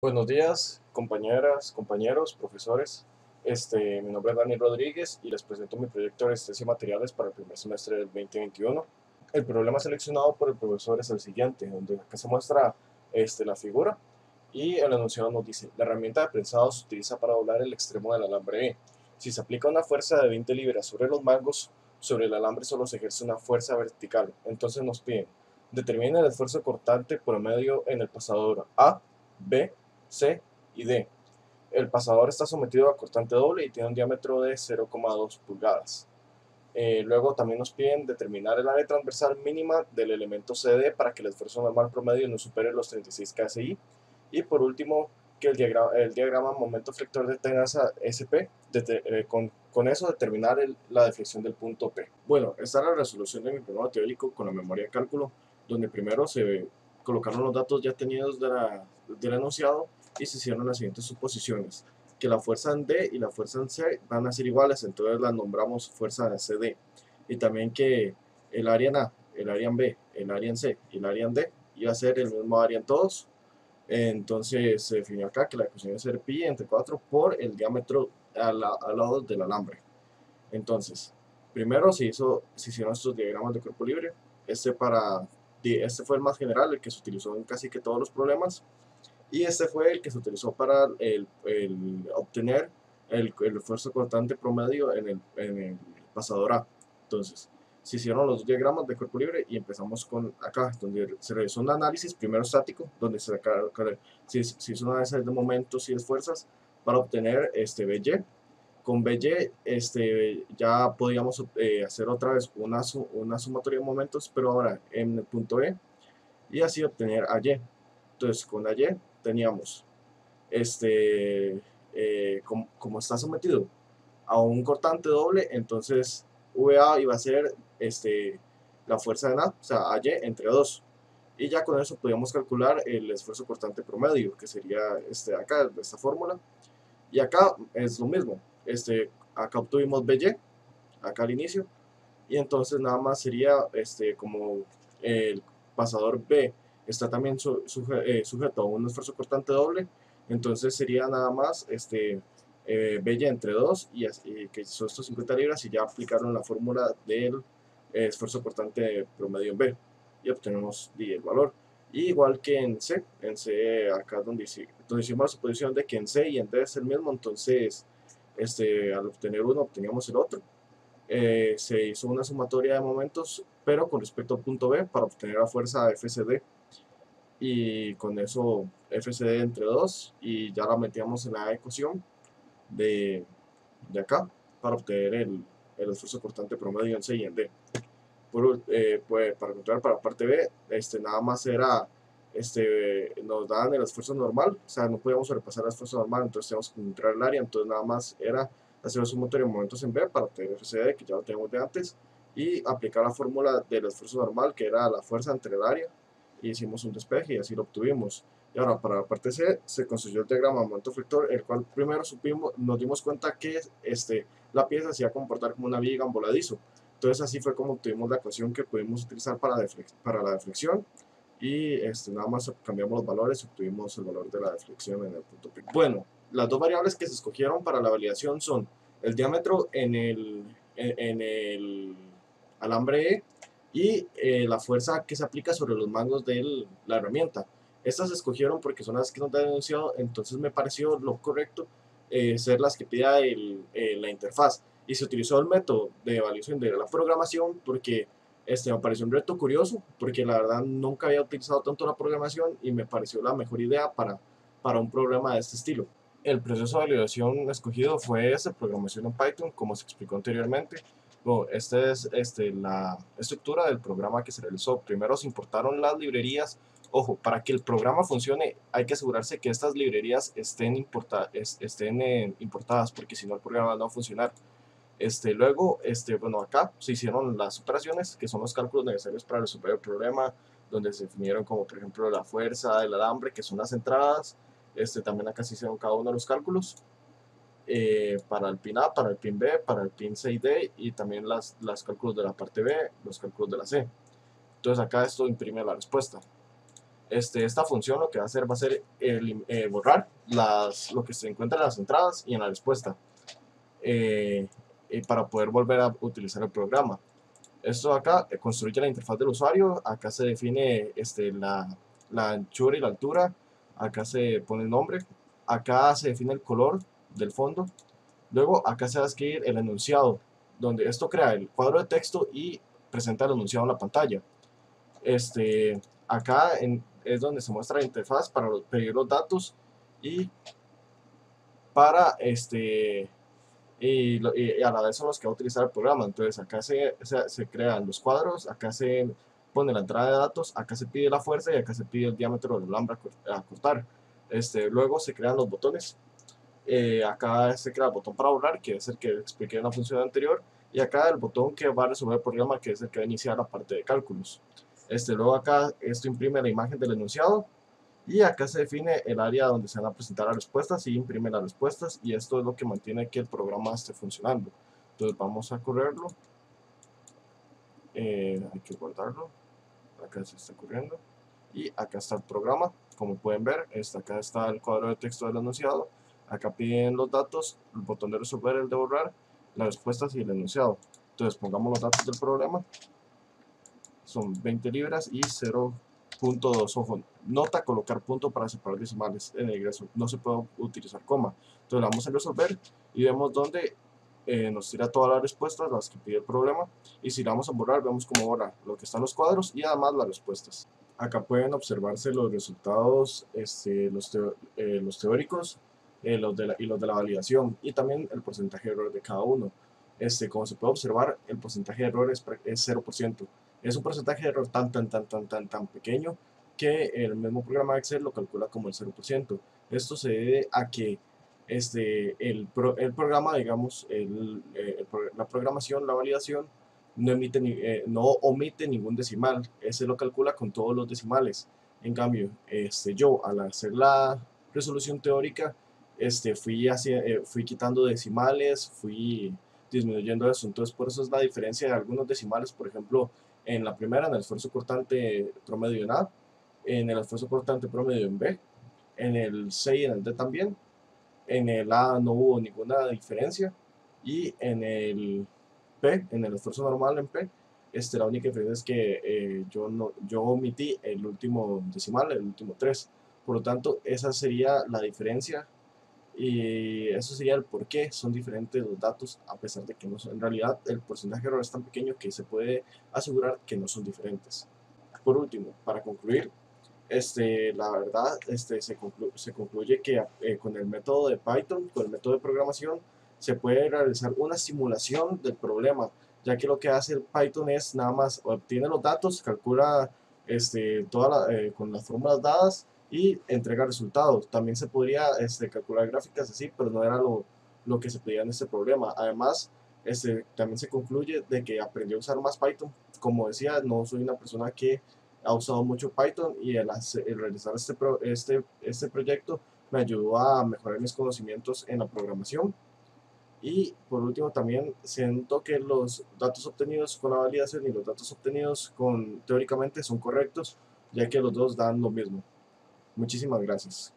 Buenos días, compañeras, compañeros, profesores. Mi nombre es Daniel Rodríguez y les presento mi proyecto de Resistencia y Materiales para el primer semestre del 2021. El problema seleccionado por el profesor es el siguiente, donde acá se muestra la figura y el enunciado nos dice: la herramienta de prensado se utiliza para doblar el extremo del alambre E. Si se aplica una fuerza de 20 libras sobre los mangos, sobre el alambre solo se ejerce una fuerza vertical. Entonces nos piden: determina el esfuerzo cortante promedio en el pasador A, B, C y D. El pasador está sometido a cortante doble y tiene un diámetro de 0,2 pulgadas. Luego también nos piden determinar el área transversal mínima del elemento CD para que el esfuerzo normal promedio no supere los 36 kSI. Y por último, que el diagrama momento flector de tenaza SP, con eso determinar la deflexión del punto P. Bueno, esta es la resolución de mi problema teórico con la memoria de cálculo, donde primero se colocaron los datos ya tenidos del enunciado y se hicieron las siguientes suposiciones: que la fuerza en D y la fuerza en C van a ser iguales, entonces las nombramos fuerza CD. Y también que el área en A, el área en B, el área en C y el área en D iba a ser el mismo área en todos. Entonces se definió acá que la ecuación iba a ser pi entre 4 por el diámetro al lado del alambre. Entonces, primero se hicieron estos diagramas de cuerpo libre. Este fue el más general, el que se utilizó en casi que todos los problemas. Y este fue el que se utilizó para obtener el esfuerzo cortante promedio en el pasador A. Entonces, se hicieron los dos diagramas de cuerpo libre y empezamos con acá, donde se realizó un análisis primero estático, donde se hizo un análisis de momentos y de fuerzas para obtener BY. Con BY ya podíamos hacer otra vez una sumatoria de momentos, pero ahora en el punto E, y así obtener AY. Entonces, con AY teníamos, como está sometido a un cortante doble, entonces VA iba a ser la fuerza de nada, o sea, AY entre 2. Y ya con eso podíamos calcular el esfuerzo cortante promedio, que sería acá, de esta fórmula. Y acá es lo mismo. Acá obtuvimos BY, acá al inicio, y entonces nada más sería como el pasador B está también sujeto a un esfuerzo cortante doble, entonces sería nada más BY entre 2 y que son estos 50 libras, y ya aplicaron la fórmula del esfuerzo cortante promedio en B y obtenemos el valor. Y igual que en C acá donde hicimos la suposición de que en C y en D es el mismo, entonces al obtener uno obteníamos el otro. Se hizo una sumatoria de momentos, pero con respecto al punto B, para obtener la fuerza FCD. Y con eso FCD entre 2 y ya la metíamos en la ecuación de, de acá para obtener el esfuerzo cortante promedio en C y en D. Pues para encontrar para la parte B, nada más era, nos daban el esfuerzo normal, o sea, no podíamos sobrepasar el esfuerzo normal, entonces teníamos que encontrar el área, entonces nada más era hacer un motor de momentos en B para obtener FCD, que ya lo teníamos de antes, y aplicar la fórmula del esfuerzo normal, que era la fuerza entre el área, y hicimos un despeje y así lo obtuvimos. Y ahora para la parte C se construyó el diagrama de momento flector, el cual primero nos dimos cuenta que la pieza se iba a comportar como una viga en voladizo. Entonces así fue como obtuvimos la ecuación que pudimos utilizar para la deflexión, y nada más cambiamos los valores y obtuvimos el valor de la deflexión en el punto P. Bueno, las dos variables que se escogieron para la validación son el diámetro en el alambre E y la fuerza que se aplica sobre los mangos de la herramienta. Estas se escogieron porque son las que nos han denunciado, entonces me pareció lo correcto ser las que pida la interfaz. Y se utilizó el método de evaluación de la programación porque me pareció un reto curioso, porque la verdad nunca había utilizado tanto la programación y me pareció la mejor idea para un programa de este estilo. El proceso de validación escogido fue programación en Python, como se explicó anteriormente. Bueno, esta es la estructura del programa que se realizó. Primero se importaron las librerías. Ojo, para que el programa funcione hay que asegurarse que estas librerías estén importadas, porque si no el programa no va a funcionar. Luego, bueno, acá se hicieron las operaciones, que son los cálculos necesarios para resolver el problema, donde se definieron como por ejemplo la fuerza del alambre, que son las entradas. También acá se hicieron cada uno de los cálculos para el pin A, para el pin B, para el pin C y D, y también las cálculos de la parte B, los cálculos de la C. Entonces acá esto imprime la respuesta. Esta función lo que va a hacer borrar lo que se encuentra en las entradas y en la respuesta, para poder volver a utilizar el programa. Esto acá construye la interfaz del usuario, acá se define la anchura y la altura, acá se pone el nombre, acá se define el color del fondo, luego acá se va a escribir el enunciado, donde esto crea el cuadro de texto y presenta el enunciado en la pantalla. Acá es donde se muestra la interfaz para pedir los datos y para y a la vez son los que va a utilizar el programa. Entonces acá se crean los cuadros, acá se pone la entrada de datos, acá se pide la fuerza y acá se pide el diámetro del alambre a cortar. Luego se crean los botones. Acá se crea el botón para borrar, que es el que expliqué en la función anterior, y acá el botón que va a resolver el programa, que es el que va a iniciar la parte de cálculos. Luego acá esto imprime la imagen del enunciado y acá se define el área donde se van a presentar las respuestas y imprime las respuestas, y esto es lo que mantiene que el programa esté funcionando. Entonces vamos a correrlo, hay que guardarlo, acá se está corriendo y acá está el programa. Como pueden ver, acá está el cuadro de texto del enunciado, acá piden los datos, el botón de resolver, el de borrar, las respuestas y el enunciado. Entonces pongamos los datos del programa, son 20 libras y 0.2. Ojo, nota colocar punto para separar decimales en el ingreso, no se puede utilizar coma. Entonces vamos a resolver y vemos donde nos tira todas las respuestas, las que pide el problema, y si la vamos a borrar, vemos cómo borra lo que están los cuadros y además las respuestas. Acá pueden observarse los resultados, los teóricos, y los de la validación, y también el porcentaje de error de cada uno. Como se puede observar, el porcentaje de error es 0%. Es un porcentaje de error tan pequeño que el mismo programa de Excel lo calcula como el 0%. Esto se debe a que el programa, digamos, la programación, la validación, no omite ningún decimal. Ese lo calcula con todos los decimales. En cambio, yo al hacer la resolución teórica, fui quitando decimales, fui disminuyendo eso. Entonces, por eso es la diferencia de algunos decimales. Por ejemplo, en la primera, en el esfuerzo cortante promedio en A, en el esfuerzo cortante promedio en B, en el C y en el D también. En el A no hubo ninguna diferencia, y en el P, en el esfuerzo normal en P, la única diferencia es que yo omití el último decimal, el último 3. Por lo tanto, esa sería la diferencia, y eso sería el por qué son diferentes los datos, a pesar de que no son, en realidad el porcentaje de error es tan pequeño que se puede asegurar que no son diferentes. Por último, para concluir, la verdad, se concluye que con el método de Python, con el método de programación, se puede realizar una simulación del problema, ya que lo que hace el Python es nada más obtiene los datos, calcula con las fórmulas dadas y entrega resultados. También se podría calcular gráficas así, pero no era lo que se pedía en este problema. Además, también se concluye de que aprendió a usar más Python. Como decía, no soy una persona que ha usado mucho Python, y el realizar este proyecto me ayudó a mejorar mis conocimientos en la programación. Y por último, también siento que los datos obtenidos con la validación y los datos obtenidos teóricamente son correctos, ya que los dos dan lo mismo. Muchísimas gracias.